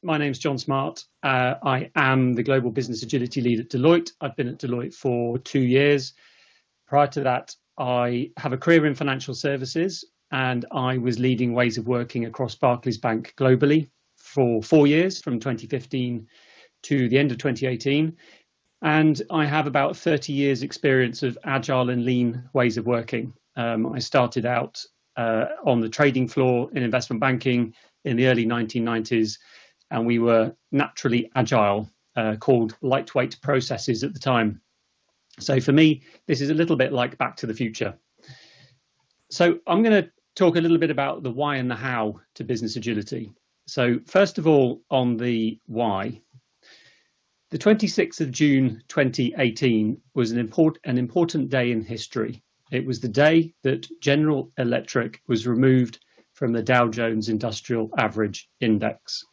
My name's John Smart. I am the Global Business Agility Lead at Deloitte. I've been at Deloitte for 2 years. Prior to that, I have a career in financial services, and I was leading ways of working across Barclays Bank globally for 4 years, from 2015 to the end of 2018. And I have about 30 years experience of agile and lean ways of working. I started out on the trading floor in investment banking in the early 1990s, and we were naturally agile, called lightweight processes at the time. So for me, this is a little bit like Back to the Future. So I'm going to talk a little bit about the why and the how to business agility. So first of all, on the why. The 26th of June 2018 was an important day in history. It was the day that General Electric was removed from the Dow Jones Industrial Average Index.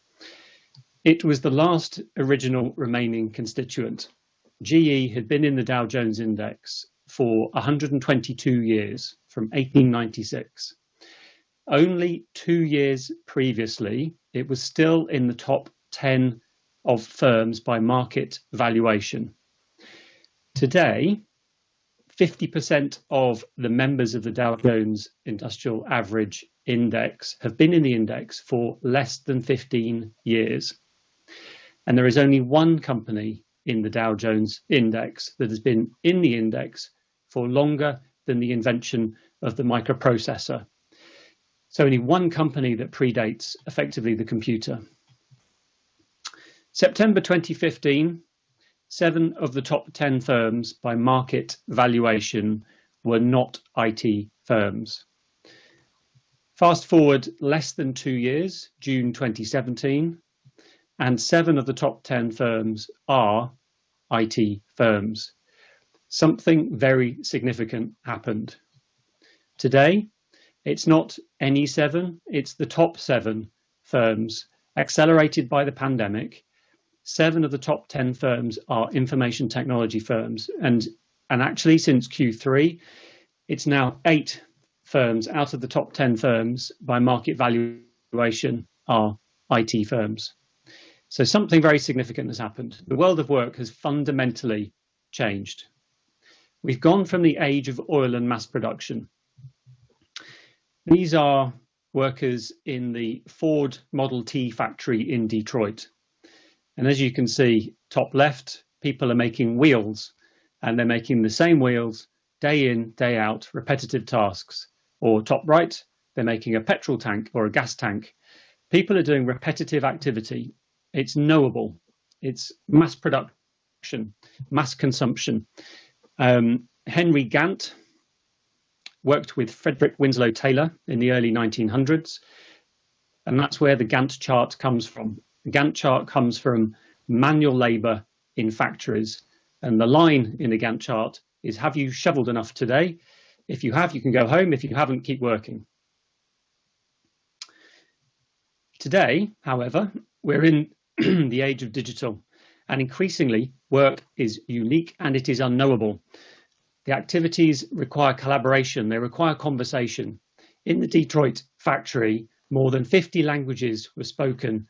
It was the last original remaining constituent. GE had been in the Dow Jones Index for 122 years, from 1896. Only 2 years previously, it was still in the top 10 of firms by market valuation. Today, 50% of the members of the Dow Jones Industrial Average Index have been in the index for less than 15 years. And there is only one company in the Dow Jones Index that has been in the index for longer than the invention of the microprocessor. So only one company that predates effectively the computer. September 2015, 7 of the top 10 firms by market valuation were not IT firms. Fast forward less than 2 years, June 2017, and 7 of the top 10 firms are IT firms. Something very significant happened. Today, it's not any 7, it's the top 7 firms, accelerated by the pandemic. 7 of the top 10 firms are information technology firms. And actually, since Q3, it's now 8 firms out of the top 10 firms by market valuation are IT firms. So something very significant has happened. The world of work has fundamentally changed. We've gone from the age of oil and mass production. These are workers in the Ford Model T factory in Detroit. And as you can see, top left, people are making wheels, and they're making the same wheels day in, day out, repetitive tasks. Or top right, they're making a petrol tank or a gas tank. People are doing repetitive activity. It's knowable. It's mass production, mass consumption. Henry Gantt worked with Frederick Winslow Taylor in the early 1900s, and that's where the Gantt chart comes from. The Gantt chart comes from manual labor in factories, and the line in the Gantt chart is, have you shoveled enough today? If you have, you can go home. If you haven't, keep working. Today, however, we're in the age of digital, and increasingly work is unique and it is unknowable. The activities require collaboration, they require conversation. In the Detroit factory, more than 50 languages were spoken,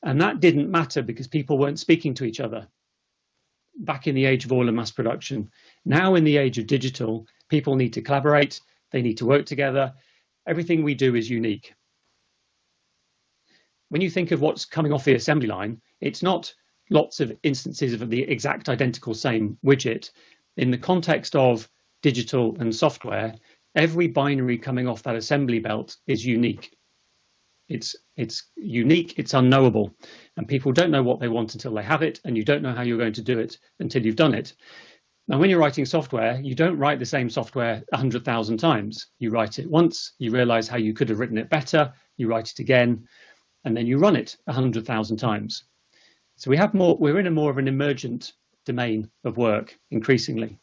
and that didn't matter because people weren't speaking to each other. Back in the age of oil and mass production. Now in the age of digital, people need to collaborate, they need to work together. Everything we do is unique. When you think of what's coming off the assembly line, it's not lots of instances of the exact identical same widget. In the context of digital and software, every binary coming off that assembly belt is unique. It's unique, it's unknowable, and people don't know what they want until they have it, and you don't know how you're going to do it until you've done it. Now, when you're writing software, you don't write the same software 100,000 times. You write it once, you realize how you could have written it better, you write it again, and then you run it 100,000 times. So we're in a more of an emergent domain of work increasingly.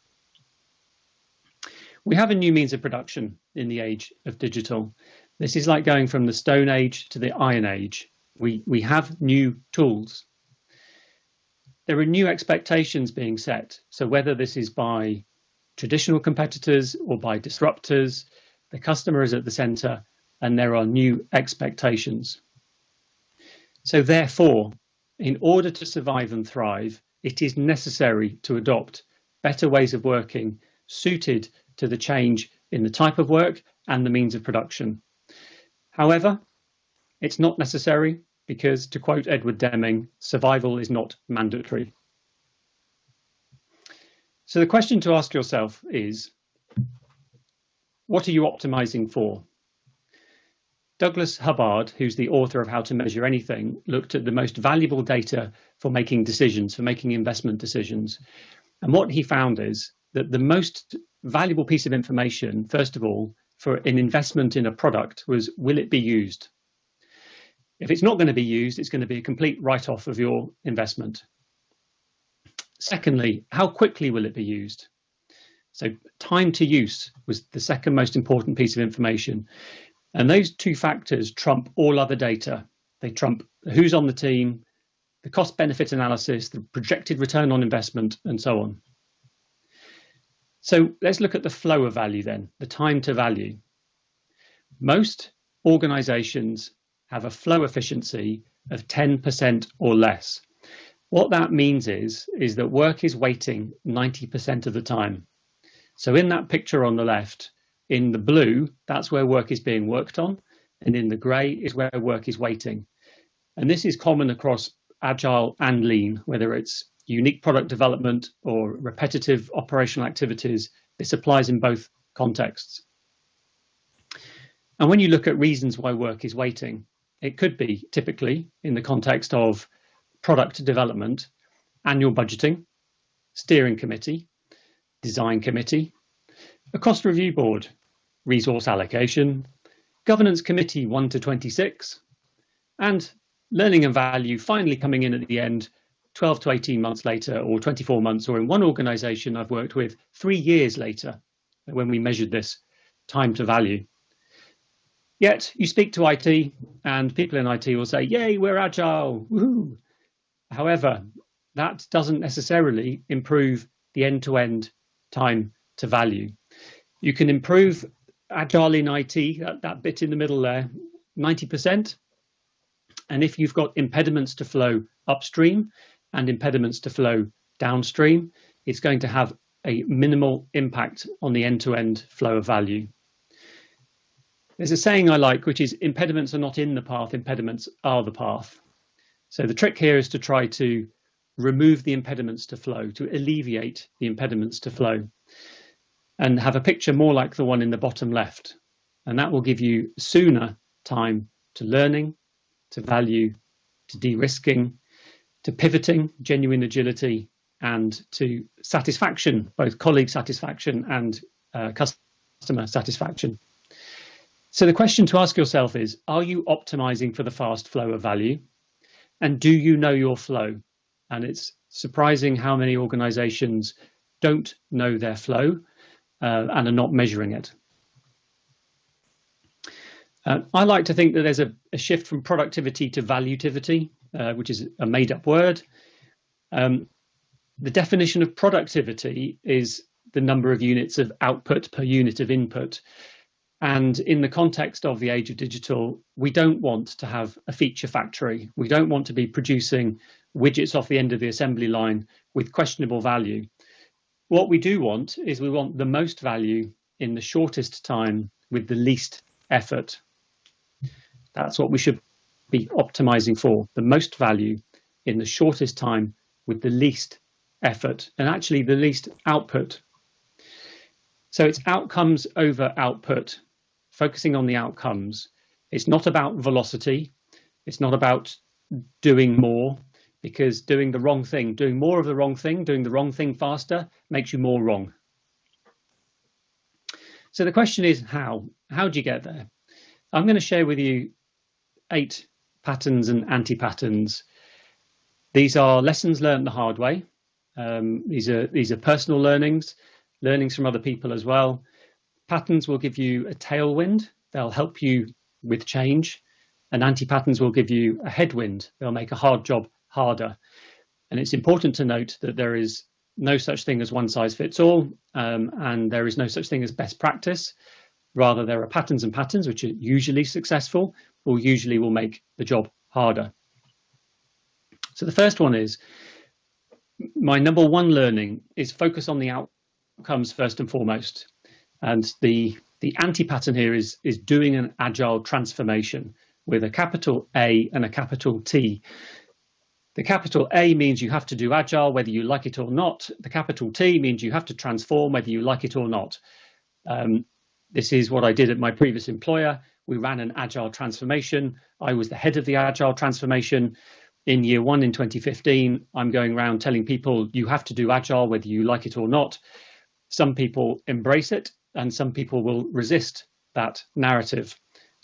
We have a new means of production in the age of digital. This is like going from the Stone Age to the Iron Age. We have new tools. There are new expectations being set. So whether this is by traditional competitors or by disruptors, the customer is at the center and there are new expectations. So therefore, in order to survive and thrive, it is necessary to adopt better ways of working suited to the change in the type of work and the means of production. However, it's not necessary because, to quote Edward Deming, survival is not mandatory. So the question to ask yourself is, what are you optimizing for? Douglas Hubbard, who's the author of How to Measure Anything, looked at the most valuable data for making decisions, for making investment decisions. And what he found is that the most valuable piece of information, first of all, for an investment in a product was, will it be used? If it's not going to be used, it's going to be a complete write-off of your investment. Secondly, how quickly will it be used? So time to use was the second most important piece of information. And those two factors trump all other data. They trump who's on the team, the cost benefit analysis, the projected return on investment, and so on. So let's look at the flow of value then, the time to value. Most organizations have a flow efficiency of 10% or less. What that means is that work is waiting 90% of the time. So in that picture on the left, in the blue, that's where work is being worked on, and in the grey is where work is waiting. And this is common across Agile and Lean, whether it's unique product development or repetitive operational activities. This applies in both contexts. And when you look at reasons why work is waiting, it could be typically in the context of product development, annual budgeting, steering committee, design committee, a cost review board, resource allocation, governance committee 1 to 26, and learning and value finally coming in at the end 12 to 18 months later, or 24 months, or in one organization I've worked with 3 years later when we measured this time to value. Yet you speak to IT and people in IT will say, yay, we're agile, woohoo. However, that doesn't necessarily improve the end-to-end time to value. You can improve agile in IT, that bit in the middle there, 90%. And if you've got impediments to flow upstream and impediments to flow downstream, it's going to have a minimal impact on the end-to-end flow of value. There's a saying I like, which is impediments are not in the path, impediments are the path. So the trick here is to try to remove the impediments to flow, to alleviate the impediments to flow, and have a picture more like the one in the bottom left. And that will give you sooner time to learning, to value, to de-risking, to pivoting, genuine agility, and to satisfaction, both colleague satisfaction and customer satisfaction. So the question to ask yourself is, are you optimizing for the fast flow of value? And do you know your flow? And it's surprising how many organizations don't know their flow and are not measuring it. I like to think that there's a shift from productivity to valuativity, which is a made-up word. The definition of productivity is the number of units of output per unit of input. And in the context of the age of digital, we don't want to have a feature factory. We don't want to be producing widgets off the end of the assembly line with questionable value. What we do want is we want the most value in the shortest time with the least effort. That's what we should be optimizing for, the most value in the shortest time with the least effort and actually the least output. So it's outcomes over output, focusing on the outcomes. It's not about velocity. It's not about doing more, because doing the wrong thing, doing more of the wrong thing, doing the wrong thing faster makes you more wrong. So the question is how? How do you get there? I'm going to share with you 8 patterns and anti-patterns. These are lessons learned the hard way. These are personal learnings from other people as well. Patterns will give you a tailwind. They'll help you with change. And anti-patterns will give you a headwind. They'll make a hard job harder. And it's important to note that there is no such thing as one size fits all, and there is no such thing as best practice. Rather, there are patterns and patterns which are usually successful or usually will make the job harder. So the first one is, my number one learning is focus on the outcomes first and foremost. And the anti-pattern here is doing an agile transformation with a capital A and a capital T. The capital A means you have to do agile whether you like it or not. The capital T means you have to transform whether you like it or not. This is what I did at my previous employer. We ran an agile transformation. I was the head of the agile transformation. In year one in 2015, I'm going around telling people you have to do agile whether you like it or not. Some people embrace it and some people will resist that narrative.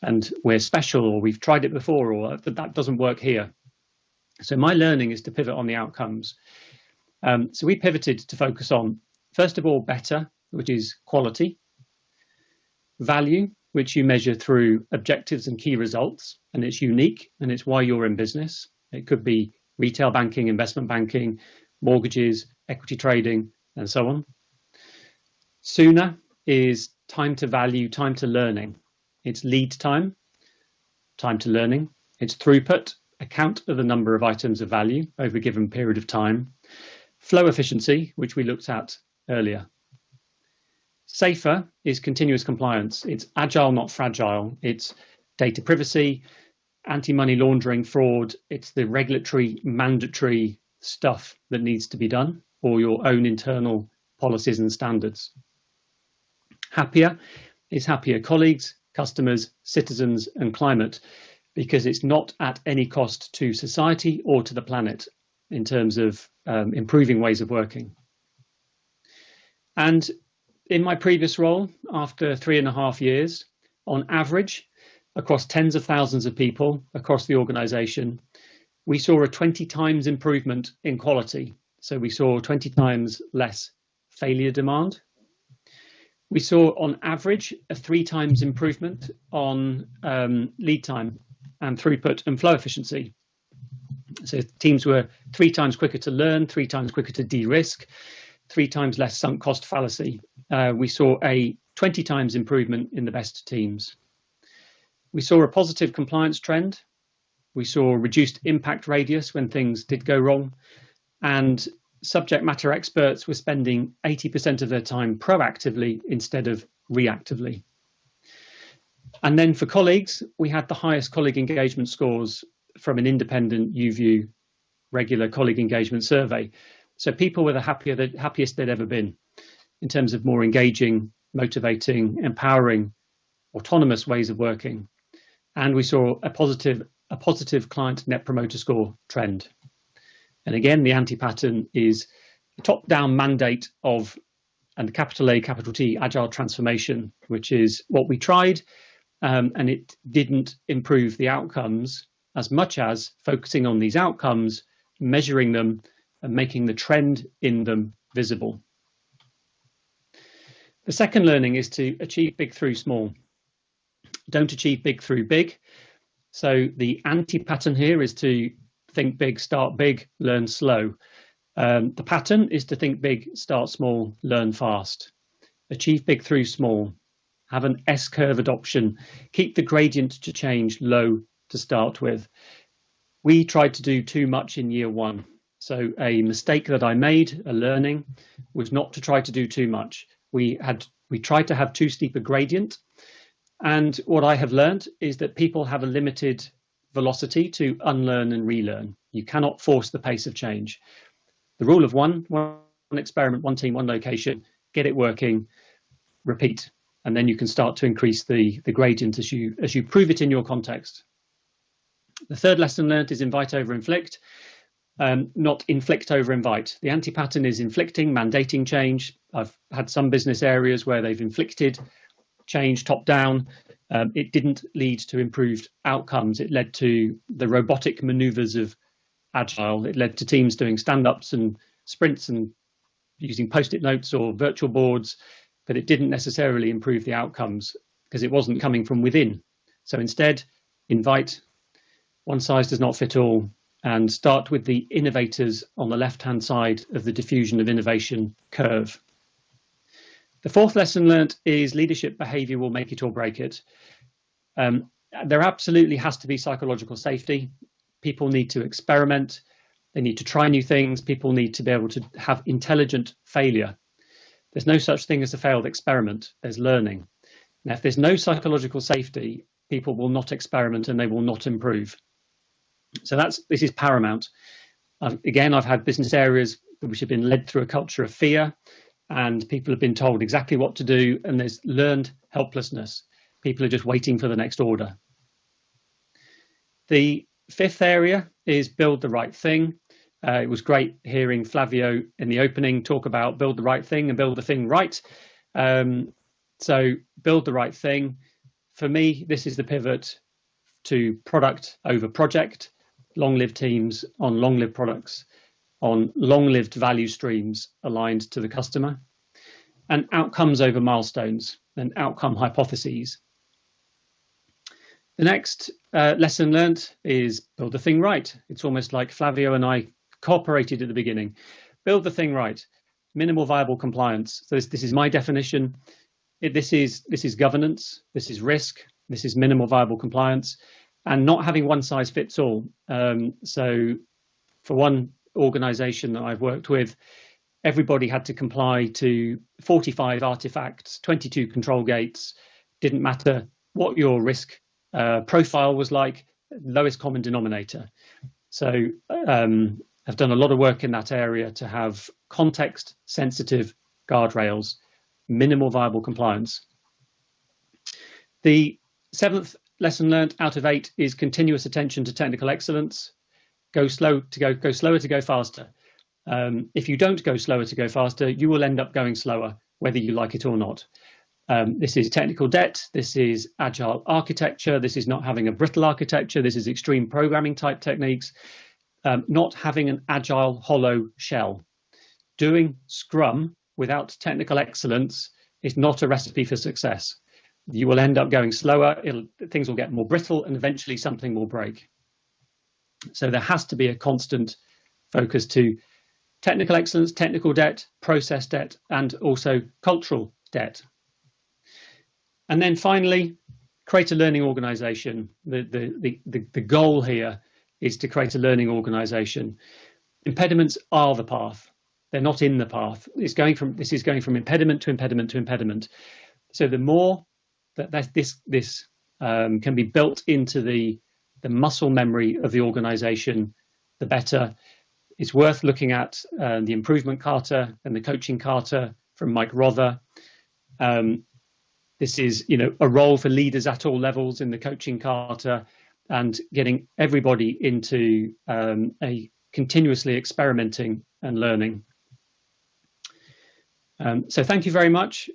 And we're special, or we've tried it before, or that doesn't work here. So my learning is to pivot on the outcomes. So we pivoted to focus on, first of all, better, which is quality, value, which you measure through objectives and key results, and it's unique, and it's why you're in business. It could be retail banking, investment banking, mortgages, equity trading, and so on. Sooner is time to value, time to learning. It's lead time, time to learning. It's throughput, a count of the number of items of value over a given period of time. Flow efficiency, which we looked at earlier. Safer is continuous compliance. It's agile, not fragile. It's data privacy, anti-money laundering, fraud. It's the regulatory mandatory stuff that needs to be done, or your own internal policies and standards. Happier is happier colleagues, customers, citizens, and climate, because it's not at any cost to society or to the planet in terms of improving ways of working. And in my previous role, after 3.5 years, on average, across tens of thousands of people across the organisation, we saw a 20 times improvement in quality. So we saw 20 times less failure demand. We saw on average a 3 times improvement on lead time and throughput and flow efficiency. So teams were 3 times quicker to learn, 3 times quicker to de-risk, 3 times less sunk cost fallacy. We saw a 20 times improvement in the best teams. We saw a positive compliance trend. We saw reduced impact radius when things did go wrong, and subject matter experts were spending 80% of their time proactively instead of reactively. And then for colleagues, we had the highest colleague engagement scores from an independent UView regular colleague engagement survey. So people were the happiest they'd ever been in terms of more engaging, motivating, empowering, autonomous ways of working. And we saw a positive client net promoter score trend. And again, the anti-pattern is a top-down mandate of, and the capital A, capital T, agile transformation, which is what we tried, and it didn't improve the outcomes as much as focusing on these outcomes, measuring them, and making the trend in them visible. The second learning is to achieve big through small. Don't achieve big through big. So the anti-pattern here is to think big, start big, learn slow. The pattern is to think big, start small, learn fast. Achieve big through small. Have an S-curve adoption. Keep the gradient to change low to start with. We tried to do too much in year one. So a mistake that I made, a learning, was not to try to do too much. We tried to have too steep a gradient. And what I have learned is that people have a limited velocity to unlearn and relearn. You cannot force the pace of change. The rule of one experiment, one team, one location, get it working, repeat, and then you can start to increase the gradient as you prove it in your context. The third lesson learned is invite over inflict, not inflict over invite. The anti-pattern is inflicting, mandating change. I've had some business areas where they've inflicted change top down. It didn't lead to improved outcomes. It led to the robotic maneuvers of agile. It led to teams doing stand-ups and sprints and using post-it notes or virtual boards, but it didn't necessarily improve the outcomes because it wasn't coming from within. So instead, invite, one size does not fit all, and start with the innovators on the left-hand side of the diffusion of innovation curve. The fourth lesson learned is leadership behavior will make it or break it. There absolutely has to be psychological safety. People need to experiment. They need to try new things. People need to be able to have intelligent failure. There's no such thing as a failed experiment. There's learning. Now, if there's no psychological safety, people will not experiment and they will not improve. So this is paramount. Again, I've had business areas which have been led through a culture of fear, and people have been told exactly what to do, and there's learned helplessness. People are just waiting for the next order. The fifth area is build the right thing. It was great hearing Flavio in the opening talk about build the right thing and build the thing right. So build the right thing. For me, this is the pivot to product over project, long-lived teams on long-lived products, on long-lived value streams aligned to the customer, and outcomes over milestones and outcome hypotheses. The next lesson learned is build the thing right. It's almost like Flavio and I cooperated at the beginning. Build the thing right. Minimal viable compliance. So this is my definition. This is governance. This is risk. This is minimal viable compliance, and not having one size fits all. So for one organization that I've worked with, everybody had to comply to 45 artifacts, 22 control gates. Didn't matter what your risk profile was like, lowest common denominator. So I've done a lot of work in that area to have context sensitive guardrails, minimal viable compliance. The seventh lesson learned out of 8 is continuous attention to technical excellence. Go slower to go faster. If you don't go slower to go faster, you will end up going slower, whether you like it or not. This is technical debt. This is agile architecture. This is not having a brittle architecture. This is extreme programming type techniques. Not having an agile hollow shell. Doing Scrum without technical excellence is not a recipe for success. You will end up going slower. Things will get more brittle, and eventually something will break. So there has to be a constant focus to technical excellence, technical debt, process debt, and also cultural debt. And then finally, create a learning organization. The goal here is to create a learning organization. Impediments are the path. They're not in the path. This is going from impediment to impediment to impediment. So the more that this can be built into the muscle memory of the organization, the better. It's worth looking at the improvement Carter and the coaching Carter from Mike Rother. This is, a role for leaders at all levels in the coaching Carter, and getting everybody into a continuously experimenting and learning. So thank you very much.